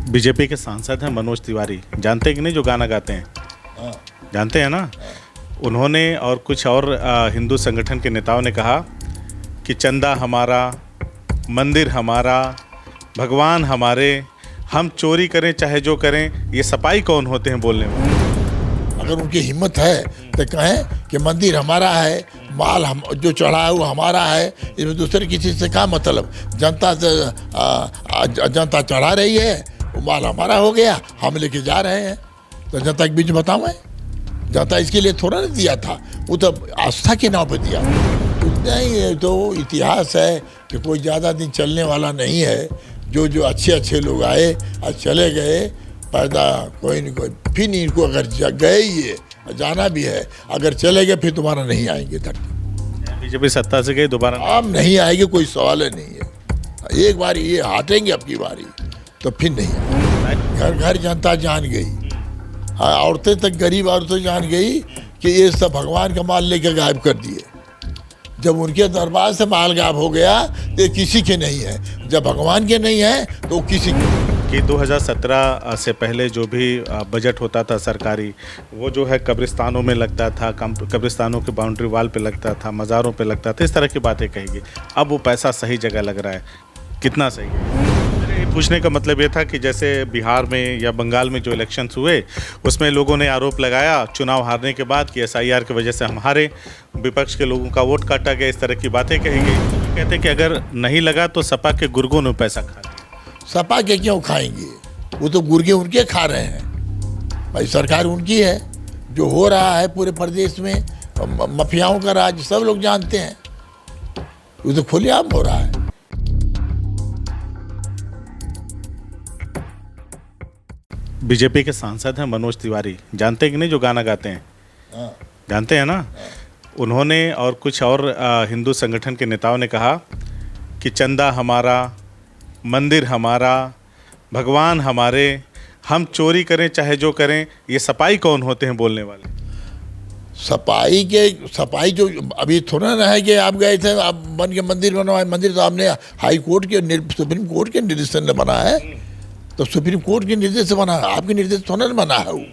BJP के सांसद हैं मनोज तिवारी, जानते हैं कि नहीं, जो गाना गाते हैं? हाँ। जानते हैं ना। उन्होंने और कुछ और हिंदू संगठन के नेताओं ने कहा कि चंदा हमारा, मंदिर हमारा, भगवान हमारे, हम चोरी करें चाहे जो करें, ये सपाई कौन होते हैं बोलने में? अगर उनकी हिम्मत है तो कहें कि मंदिर हमारा है, माल हम जो चढ़ा है वो हमारा है, इसमें दूसरे किसी से क्या मतलब? जनता से जनता चढ़ा रही है, वो माल हमारा हो गया, हम लेके जा रहे हैं। तो जनता के बीच बताऊँ मैं, जनता इसके लिए थोड़ा ना दिया था, वो तो आस्था के नाम पे दिया। नहीं, तो इतिहास है कि कोई ज़्यादा दिन चलने वाला नहीं है। जो जो अच्छे अच्छे लोग आए और चले गए, पैदा कोई नहीं कोई, फिर इनको अगर गए ही है, जाना भी है, अगर चले गए फिर दोबारा नहीं आएंगे धरती। बीजेपी सत्ता से गई, दोबारा अब नहीं आएंगे, कोई सवाल ही नहीं है। एक बार ये हटेंगे अब की बारी तो फिर नहीं। घर घर जनता जान गई, औरतें तक, गरीब औरतें जान गई कि ये सब भगवान का माल लेकर गायब कर दिए। जब उनके दरबार से माल गायब हो गया तो ये किसी के नहीं है, जब भगवान के नहीं है तो किसी के। कि 2017 से पहले जो भी बजट होता था सरकारी, वो जो है कब्रिस्तानों में लगता था, कब्रिस्तानों के बाउंड्री वाल पे लगता था, मज़ारों पे लगता था, इस तरह की बातें कहेगी। अब वो पैसा सही जगह लग रहा है, कितना सही है? मेरे पूछने का मतलब ये था कि जैसे बिहार में या बंगाल में जो इलेक्शंस हुए, उसमें लोगों ने आरोप लगाया चुनाव हारने के बाद कि SIR की वजह से हम हारे, विपक्ष के लोगों का वोट काटा गया, इस तरह की बातें कहेंगे। कहते हैं कि अगर नहीं लगा तो सपा के गुर्गों ने पैसा खा लिया। सपा के क्यों खाएंगे? वो तो गुर्गे उनके खा रहे हैं भाई, सरकार उनकी है। जो हो रहा है पूरे प्रदेश में, माफियाओं का राज सब लोग जानते हैं, वो तो खुलेआम हो रहा है। बीजेपी के सांसद हैं मनोज तिवारी, जानते हैं कि नहीं, जो गाना गाते हैं? हाँ। जानते हैं ना। उन्होंने और कुछ और हिंदू संगठन के नेताओं ने कहा कि चंदा हमारा, मंदिर हमारा, भगवान हमारे, हम चोरी करें चाहे जो करें, ये सपाई कौन होते हैं बोलने वाले? सपाई जो अभी थोड़ा ना है कि आप गए थे, आप बन के मंदिर बनवाए। मंदिर तो आपने हाई कोर्ट के, सुप्रीम कोर्ट के निर्देशन ने बना है, तो सुप्रीम कोर्ट के निर्देश से बना है, आपके निर्देश थोड़ा ना बना है वो,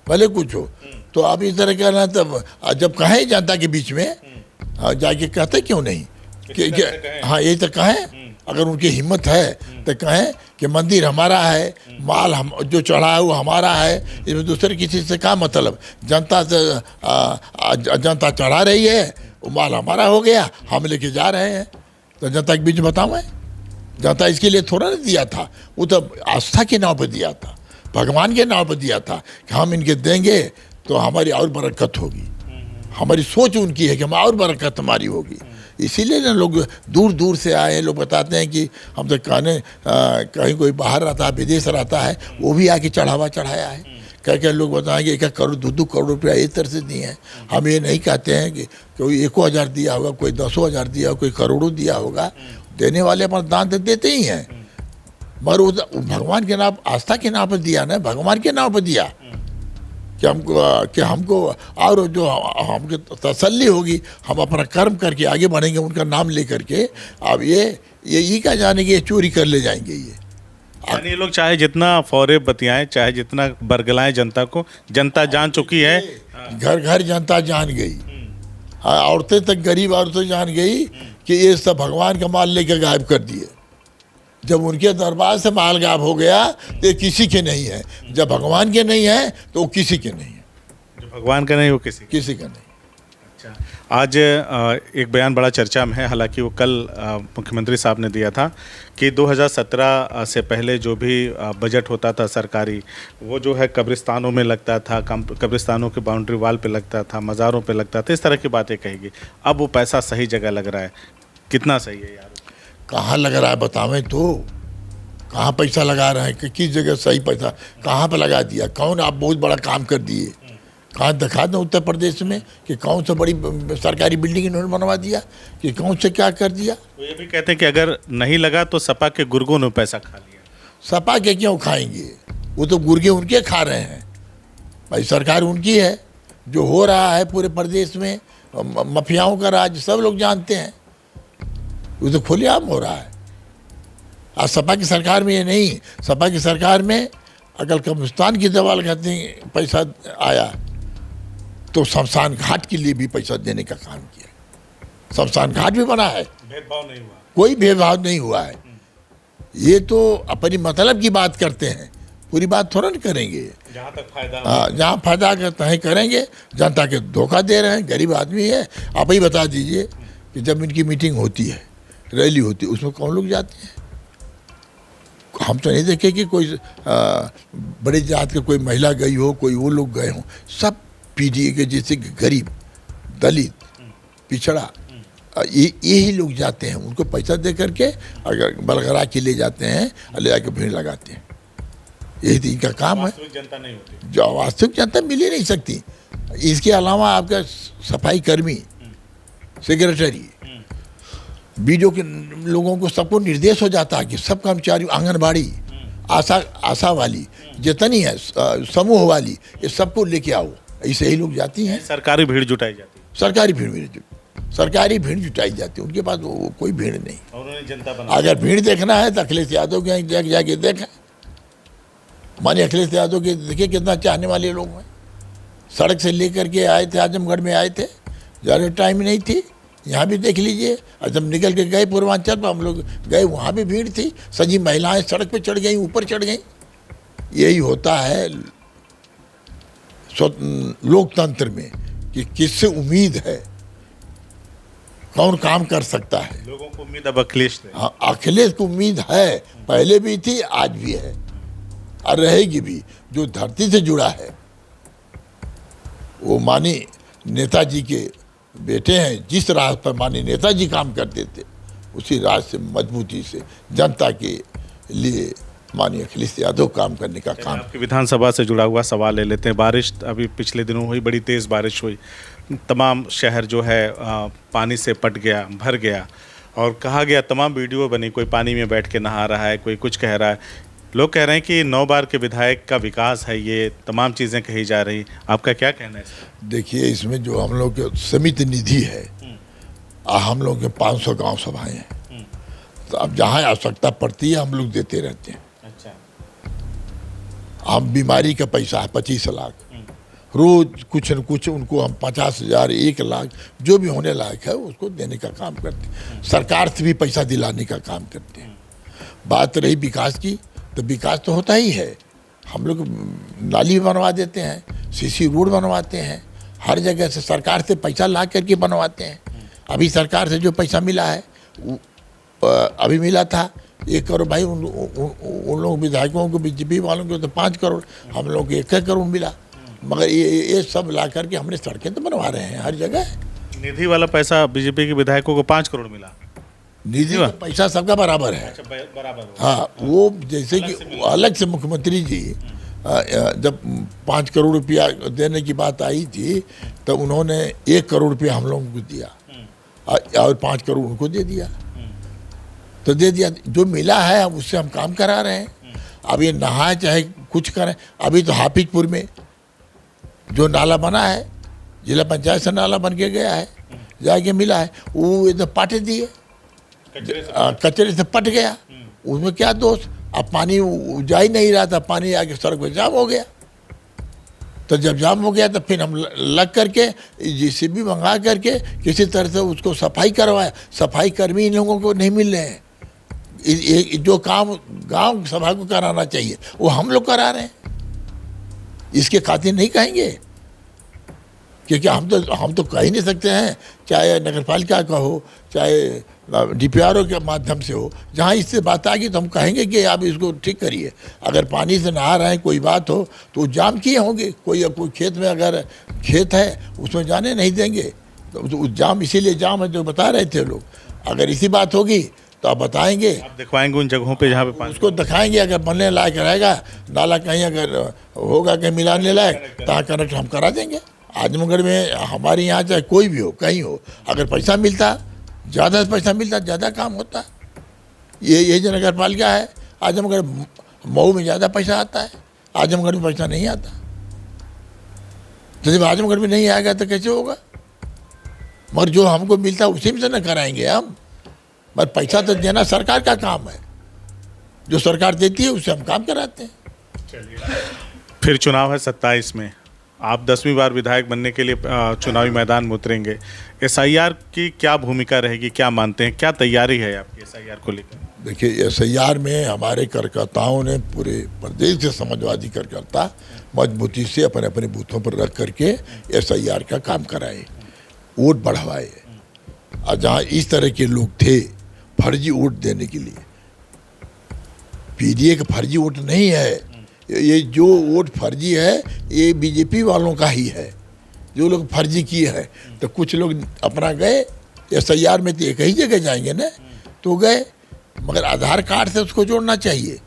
भले कुछ हो। तो आप इस तरह कहना, तब जब कहें जनता के बीच में जाके कहते क्यों नहीं कि हाँ, यही तो कहें। अगर उनकी हिम्मत है तो कहें कि मंदिर हमारा है, माल हम जो चढ़ा है वो हमारा है, इसमें दूसरे किसी से क्या मतलब? जनता से जनता चढ़ा रही है, वो माल हमारा हो गया, हम लेके जा रहे हैं। तो जनता के बीच बताऊँ मैं, जनता इसके लिए थोड़ा ना दिया था, वो तो आस्था के नाम पर दिया था, भगवान के नाम पर दिया था कि हम इनके देंगे तो हमारी और बरकत होगी। हमारी सोच उनकी है कि हम और बरकत हमारी होगी। इसीलिए ना लोग दूर दूर से आए हैं। लोग बताते हैं कि हम तो कहीं कोई बाहर रहता है, विदेश रहता है, वो भी आके चढ़ावा चढ़ाया है। कह लोग बताएंगे 1 करोड़ 2 करोड़ रुपया इस तरह से दिए हैं। हम ये नहीं कहते हैं कि कोई 1,000 दिया होगा, कोई 10,000 दिया होगा, कोई करोड़ों दिया होगा। देने वाले अपना दान तो देते ही हैं, मगर वो भगवान के नाम, आस्था के नाम पर दिया ना, भगवान के नाम पर दिया कि हमको और जो हमको तसल्ली होगी, हम अपना कर्म करके आगे बढ़ेंगे उनका नाम लेकर के। अब ये क्या जाने कि ये चोरी कर ले जाएंगे। ये लोग चाहे जितना फौरे बतियाएं, चाहे जितना बरगलाएं जनता को, जनता जान चुकी है। घर घर जनता जान गई, औरतें तक, गरीब औरतें जान गई कि ये सब भगवान का माल लेकर गायब कर दिए। जब उनके दरबार से माल गायब हो गया तो ये किसी के नहीं है, जब भगवान के नहीं है तो वो किसी के नहीं है। जो भगवान का नहीं वो किसी का नहीं। अच्छा, आज एक बयान बड़ा चर्चा में है, हालांकि वो कल मुख्यमंत्री साहब ने दिया था कि 2017 से पहले जो भी बजट होता था सरकारी, वो जो है कब्रिस्तानों में लगता था, कब्रिस्तानों के बाउंड्री वाल पे लगता था, मज़ारों पे लगता था, इस तरह की बातें कहेगी। अब वो पैसा सही जगह लग रहा है, कितना सही है यार? कहाँ लग रहा है बतावें तो, कहाँ पैसा लगा रहे हैं कि किस जगह सही पैसा कहाँ पे लगा दिया? कौन आप बहुत बड़ा काम कर दिए? कहाँ दिखा दें उत्तर प्रदेश में कि कौन सा बड़ी सरकारी बिल्डिंग इन्होंने बनवा दिया, कि कौन से क्या कर दिया? तो ये भी कहते हैं कि अगर नहीं लगा तो सपा के गुर्गों ने पैसा खा लिया। सपा के क्यों खाएंगे? वो तो गुर्गे उनके खा रहे हैं भाई, सरकार उनकी है। जो हो रहा है पूरे प्रदेश में, माफियाओं का राज सब लोग जानते हैं, वो तो खुलेआम हो रहा है। आज सपा की सरकार में ये नहीं, सपा की सरकार में अगर कब्रिस्तान की दीवार कहते हैं पैसा आया तो शमशान घाट के लिए भी पैसा देने का काम किया। शमशान घाट भी बना है, भेदभाव नहीं हुआ। कोई भेदभाव नहीं हुआ है। ये तो अपनी मतलब की बात करते हैं, पूरी बात थोड़ा नहीं करेंगे। जहाँ तक फायदा हाँ, जहाँ फायदा करते हैं करेंगे। जनता के धोखा दे रहे हैं, गरीब आदमी है। आप ही बता दीजिए कि जब इनकी मीटिंग होती है, रैली होती है, उसमें कौन लोग जाते हैं? हम तो नहीं देखे कि कोई बड़े जात के कोई महिला गई हो, कोई वो लोग गए हों। सब पीडीए के जैसे गरीब, दलित, पिछड़ा, यही लोग जाते हैं। उनको पैसा दे करके अगर बलगरा के ले जाते हैं और ले जाकर भीड़ लगाते हैं। यही तो इनका काम है। वास्तविक जनता नहीं होती। जो वास्तविक जनता मिल ही नहीं सकती। इसके अलावा आपका सफाई कर्मी, सेक्रेटरी, बीडीओ के लोगों को सबको निर्देश हो जाता है कि सब कर्मचारी, आंगनबाड़ी, आशा वाली जितनी है, समूह वाली, ये सबको लेके आओ। ऐसे ही लोग जाती हैं। सरकारी भीड़ जुटाई जाती है। सरकारी भीड़ जुटाई जाती है। उनके पास वो कोई भीड़ नहीं। उन्होंने जनता बना। अगर भीड़ देखना है तो अखिलेश यादव के यहाँ जाके देखें। मानिए अखिलेश यादव के देखिए कितना चाहने वाले लोग हैं। सड़क से लेकर के आए थे, आजमगढ़ में आए थे, ज़्यादा टाइम नहीं थी। यहाँ भी देख लीजिए। और जब निकल के गए पूर्वांचल पर, हम लोग गए, वहाँ भी भीड़ थी। सजी महिलाएं सड़क पे चढ़ गई, ऊपर चढ़ गई। यही होता है लोकतंत्र में कि किससे उम्मीद है, कौन काम कर सकता है। लोगों को उम्मीद अब अखिलेश से। हाँ, अखिलेश को उम्मीद है, पहले भी थी, आज भी है और रहेगी भी। जो धरती से जुड़ा है वो मानी नेताजी के बेटे हैं। जिस राह पर मानी नेताजी काम करते थे, उसी राह से मजबूती से जनता के लिए माननीय अखिलेश यादव काम करने का काम। आपकी विधानसभा से जुड़ा हुआ सवाल ले लेते हैं। बारिश अभी पिछले दिनों हुई, बड़ी तेज़ बारिश हुई, तमाम शहर जो है पानी से पट गया, भर गया, और कहा गया, तमाम वीडियो बनी, कोई पानी में बैठ के नहा रहा है, कोई कुछ कह रहा है। लोग कह रहे हैं कि 9 बार के विधायक का विकास है, ये तमाम चीज़ें कही जा रही। आपका क्या कहना है इसमें? देखिए, इसमें जो हम लोग के समिति निधि है, हम लोग के 500 गांव सभाएं हैं, तो अब जहाँ आवश्यकता पड़ती है हम लोग देते रहते हैं। अच्छा। हम बीमारी का पैसा है 25 लाख, रोज कुछ न कुछ उनको हम 50,000, 1 लाख, जो भी होने लायक है उसको देने का काम करते हैं। सरकार से भी पैसा दिलाने का काम करते हैं। बात रही विकास की, तो विकास तो होता ही है। हम लोग नाली बनवा देते हैं, सीसी रोड बनवाते हैं, हर जगह से सरकार से पैसा ला करके बनवाते हैं। अभी सरकार से जो पैसा मिला है, अभी मिला था 1 करोड़। भाई उन लोग विधायकों को, बीजेपी वालों को तो 5 करोड़, हम लोग को 1 करोड़ मिला। मगर ये सब ला करके हमने सड़कें तो बनवा रहे हैं हर जगह। निधि वाला पैसा बीजेपी के विधायकों को 5 करोड़ मिला। निधि का पैसा सबका बराबर है। अच्छा, बराबर हो। हाँ, वो जैसे कि अलग से मुख्यमंत्री जी जब 5 करोड़ रुपया देने की बात आई थी, तो उन्होंने 1 करोड़ रुपया हम लोगों को दिया और 5 करोड़ उनको दे दिया। तो दे दिया, जो मिला है उससे हम काम करा रहे हैं। अब ये नहाए चाहे कुछ करें। अभी तो हाफिजपुर में जो नाला बना है, जिला पंचायत से नाला बन के गया है, जाके मिला है, वो इधर पाटे दिए, कचरे से पट गया। उसमें क्या दोष? अब पानी जा ही नहीं रहा था, पानी आके सड़क पे जाम हो गया। तो जब जाम हो गया तो फिर हम लग करके जेसीबी मंगा करके किसी तरह से उसको सफाई करवाया। सफाई कर्मी इन लोगों को नहीं मिल रहे हैं। जो काम गांव सभा को कराना चाहिए वो हम लोग करा रहे हैं। इसके खातिर नहीं कहेंगे, क्योंकि हम तो कह ही नहीं सकते हैं, चाहे नगर पालिका का हो, चाहे डीपीआरओ के माध्यम से हो। जहाँ इससे बात आ गई तो हम कहेंगे कि आप इसको ठीक करिए। अगर पानी से नहा रहे हैं, कोई बात हो तो जाम किए होंगे। कोई खेत में अगर खेत है उसमें जाने नहीं देंगे, तो जाम इसीलिए जाम है जो बता रहे थे लोग। अगर इसी बात होगी तो आप बताएंगे, आप दिखवाएंगे उन जगहों पे जहाँ पे पानी, उसको दिखाएंगे। अगर बनने लायक रहेगा नाला, कहीं अगर होगा कहीं मिलाने लायक, तो कनेक्ट हम करा देंगे। आजमगढ़ में हमारे यहाँ चाहे कोई भी हो, कहीं हो, अगर पैसा मिलता, ज़्यादा पैसा मिलता, ज़्यादा काम होता। ये जो नगर पालिका है आजमगढ़, मऊ में ज़्यादा पैसा आता है, आजमगढ़ में पैसा नहीं आता। तो जब आजमगढ़ में नहीं आएगा तो कैसे होगा? मगर जो हमको मिलता उसी में से न कराएंगे हम। पर पैसा तो देना सरकार का काम है। जो सरकार देती है उससे हम काम कराते हैं। फिर चुनाव है 27 में, आप 10वीं बार विधायक बनने के लिए चुनावी मैदान में उतरेंगे। एसआईआर की क्या भूमिका रहेगी, क्या मानते हैं, क्या तैयारी है आपकी एसआईआर को लेकर? देखिए, एसआईआर में हमारे कार्यकर्ताओं ने पूरे प्रदेश के समाजवादी कार्यकर्ता मजबूती से अपने अपने बूथों पर रख करके एसआईआर का काम कराए, वोट बढ़वाए। और जहाँ इस तरह के लोग थे फर्जी वोट देने के लिए, पीडीए का फर्जी वोट नहीं है, ये जो वोट फर्जी है ये बीजेपी वालों का ही है, जो लोग फर्जी किए हैं। तो कुछ लोग अपना गए एसआईआर में, तो एक ही जगह जाएंगे ना, तो गए, मगर आधार कार्ड से उसको जोड़ना चाहिए,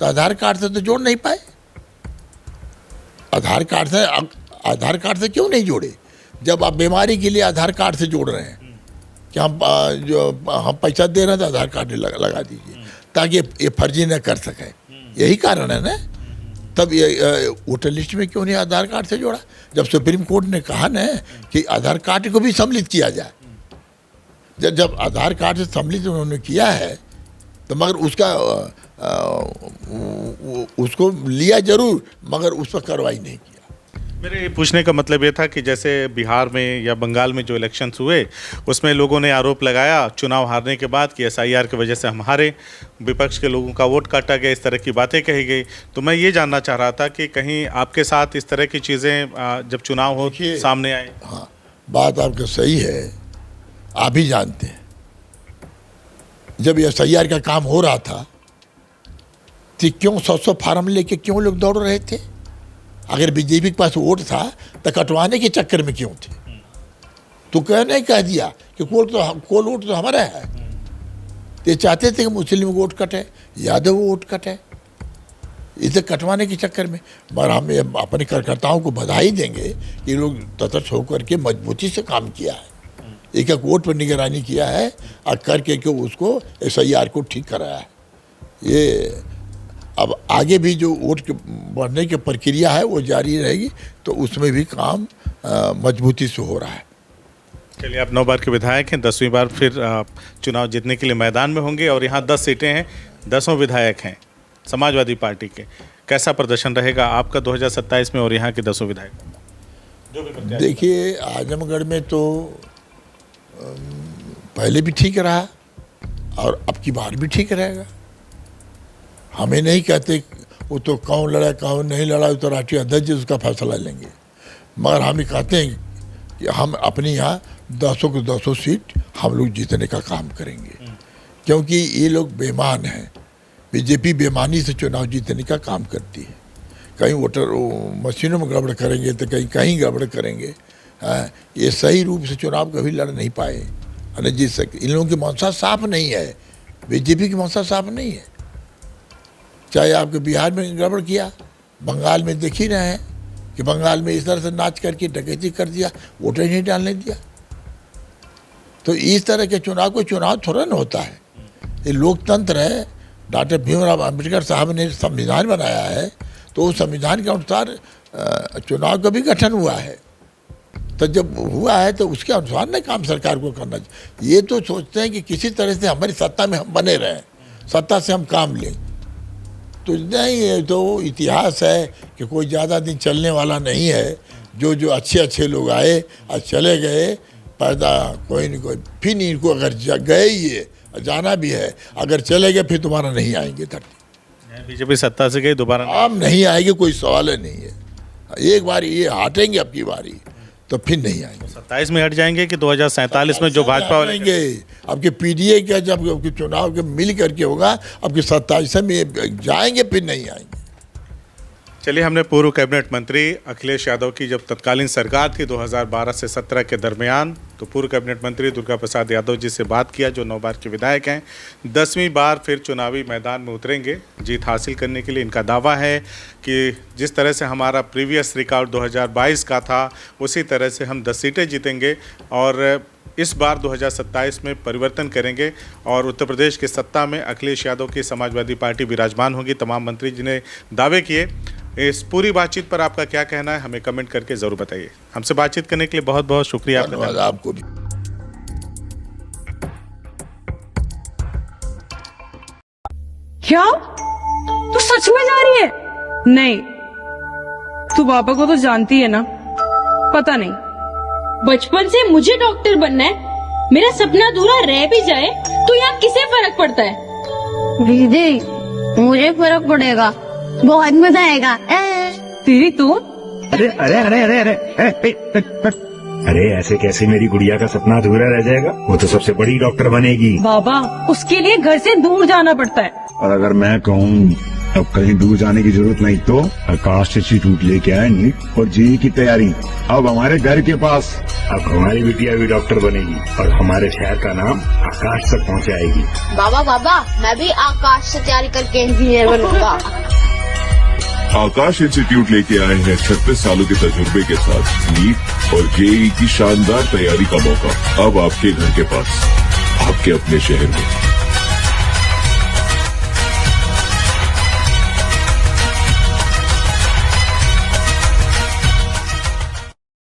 तो आधार कार्ड से तो जोड़ नहीं पाए। आधार कार्ड से क्यों नहीं जोड़े? जब आप बीमारी के लिए आधार कार्ड से जोड़ रहे हैं कि हम पैसा दे रहे हैं तो आधार कार्ड लगा दीजिए, ताकि ये फर्जी न कर सके, यही कारण है ना। तब ये वोटर लिस्ट में क्यों नहीं आधार कार्ड से जोड़ा? जब सुप्रीम कोर्ट ने कहा ना कि आधार कार्ड को भी सम्मिलित किया जाए, जब आधार कार्ड से सम्मिलित उन्होंने किया है, तो मगर उसको लिया जरूर, मगर उस पर कार्रवाई नहीं किया। मेरे पूछने का मतलब ये था कि जैसे बिहार में या बंगाल में जो इलेक्शंस हुए, उसमें लोगों ने आरोप लगाया चुनाव हारने के बाद कि एसआईआर की वजह से हम हारे, विपक्ष के लोगों का वोट काटा गया, इस तरह की बातें कही गई। तो मैं ये जानना चाह रहा था कि कहीं आपके साथ इस तरह की चीज़ें जब चुनाव हो सामने आए? हाँ, बात आपका सही है, आप भी जानते हैं जब एसआईआर का काम हो रहा था तो क्यों 100 फार्म लेके क्यों लोग दौड़ रहे थे? अगर बीजेपी के पास वोट था तो कटवाने के चक्कर में क्यों थे? तो कहने कह दिया कि कोल वोट तो हमारा है। तो ये चाहते थे कि मुस्लिम वोट कटे, यादव वोट कटे, इसे कटवाने के चक्कर में। मगर हम अपने कार्यकर्ताओं को बधाई देंगे कि लोग तटस्थ होकर के मजबूती से काम किया है, एक एक वोट पर निगरानी किया है और करके उसको एसआईआर को ठीक कराया है। ये अब आगे भी जो वोट के बढ़ने की प्रक्रिया है वो जारी रहेगी, तो उसमें भी काम मजबूती से हो रहा है। चलिए, आप 9 बार के विधायक हैं, 10वीं बार फिर चुनाव जीतने के लिए मैदान में होंगे और यहाँ 10 सीटें हैं, 10 विधायक हैं समाजवादी पार्टी के। कैसा प्रदर्शन रहेगा आपका 2027 में और यहाँ के 10 विधायक जो भी? देखिए, आजमगढ़ में तो पहले भी ठीक रहा और अब की बार भी ठीक रहेगा। हमें नहीं कहते वो तो कौन लड़ा कौन नहीं लड़ा, तो राष्ट्रीय अध्यक्ष उसका फैसला लेंगे, मगर हम ये कहते हैं कि हम अपने यहाँ 10 के 10 सीट हम लोग जीतने का काम करेंगे, क्योंकि ये लोग बेईमान हैं। बीजेपी बेईमानी से चुनाव जीतने का काम करती है, कहीं वोटर मशीनों में गड़बड़ करेंगे तो कहीं गड़बड़ करेंगे। ये सही रूप से चुनाव कभी लड़ नहीं पाए और न जीत सके। इन लोगों की मंशा साफ नहीं है, बीजेपी की मंशा साफ नहीं है। चाहे आपके बिहार में गड़बड़ किया, बंगाल में देख ही रहे हैं कि बंगाल में इस तरह से नाच करके डकैती कर दिया, वोटर ही नहीं डालने दिया। तो इस तरह के चुनाव को चुनाव थोड़ा न होता है, ये लोकतंत्र है। डॉक्टर भीमराव अम्बेडकर साहब ने संविधान बनाया है, तो उस संविधान के अनुसार चुनाव का भी गठन हुआ है। तो जब हुआ है तो उसके अनुसार न काम सरकार को करना चाहिए। ये तो सोचते हैं कि किसी तरह से हमारी सत्ता में हम बने रहें, सत्ता से हम काम लें, तो नहीं। ये तो इतिहास है कि कोई ज़्यादा दिन चलने वाला नहीं है। जो अच्छे लोग आए और चले गए, पैदा कोई नहीं कोई, फिर इनको अगर गए ही है, जाना भी है, अगर चले गए फिर दोबारा नहीं आएंगे धरती। बीजेपी सत्ता से गई, दोबारा अब नहीं आएंगे, कोई सवाल नहीं है। एक बार ये हटेंगे, अब की बारी तो फिर नहीं आएंगे। 27 में हट जाएंगे कि 2047 में जो भाजपा आएंगे? अब के पीडीए का जब चुनाव के मिल करके होगा, अब के 27 में जाएंगे, फिर नहीं आएंगे। चलिए, हमने पूर्व कैबिनेट मंत्री अखिलेश यादव की जब तत्कालीन सरकार थी 2012 से 17 के दरमियान, तो पूर्व कैबिनेट मंत्री दुर्गा प्रसाद यादव जी से बात किया, जो 9 बार के विधायक हैं, 10वीं बार फिर चुनावी मैदान में उतरेंगे जीत हासिल करने के लिए। इनका दावा है कि जिस तरह से हमारा प्रीवियस रिकॉर्ड 2022 का था, उसी तरह से हम 10 सीटें जीतेंगे और इस बार 2027 में परिवर्तन करेंगे और उत्तर प्रदेश की सत्ता में अखिलेश यादव की समाजवादी पार्टी विराजमान होगी। तमाम मंत्री जी ने दावे किए। इस पूरी बातचीत पर आपका क्या कहना है, हमें कमेंट करके ज़रूर बताइए। हमसे बातचीत करने के लिए बहुत बहुत शुक्रिया। धन्यवाद आपको भी। क्या तू सच में जा रही है? नहीं, तू पापा को तो जानती है ना, पता नहीं। बचपन से मुझे डॉक्टर बनना है, मेरा सपना अधूरा रह भी जाए तो यहाँ किसे फर्क पड़ता है? दीदी मुझे फर्क पड़ेगा, बहुत मजा आएगा। तेरी तो अरे अरे अरे अरे अरे अरे ऐसे कैसे मेरी गुड़िया का सपना अधूरा रह जाएगा? वो तो सबसे बड़ी डॉक्टर बनेगी। बाबा, उसके लिए घर से दूर जाना पड़ता है। और अगर मैं कहूँ अब कहीं दूर जाने की जरूरत नहीं तो आकाश इंस्टीट्यूट लेके आए नीट और जेईई की तैयारी अब हमारे घर के पास। अब हमारी बिटिया भी डॉक्टर बनेगी और हमारे शहर का नाम आकाश तक पहुंचाएगी। बाबा बाबा, मैं भी आकाश से तैयारी करके इंजीनियर बनूंगा। आकाश इंस्टीट्यूट लेके आए हैं 36 सालों के तजुर्बे के साथ नीट और जेईई की शानदार तैयारी का मौका अब आपके घर के पास, आपके अपने शहर में।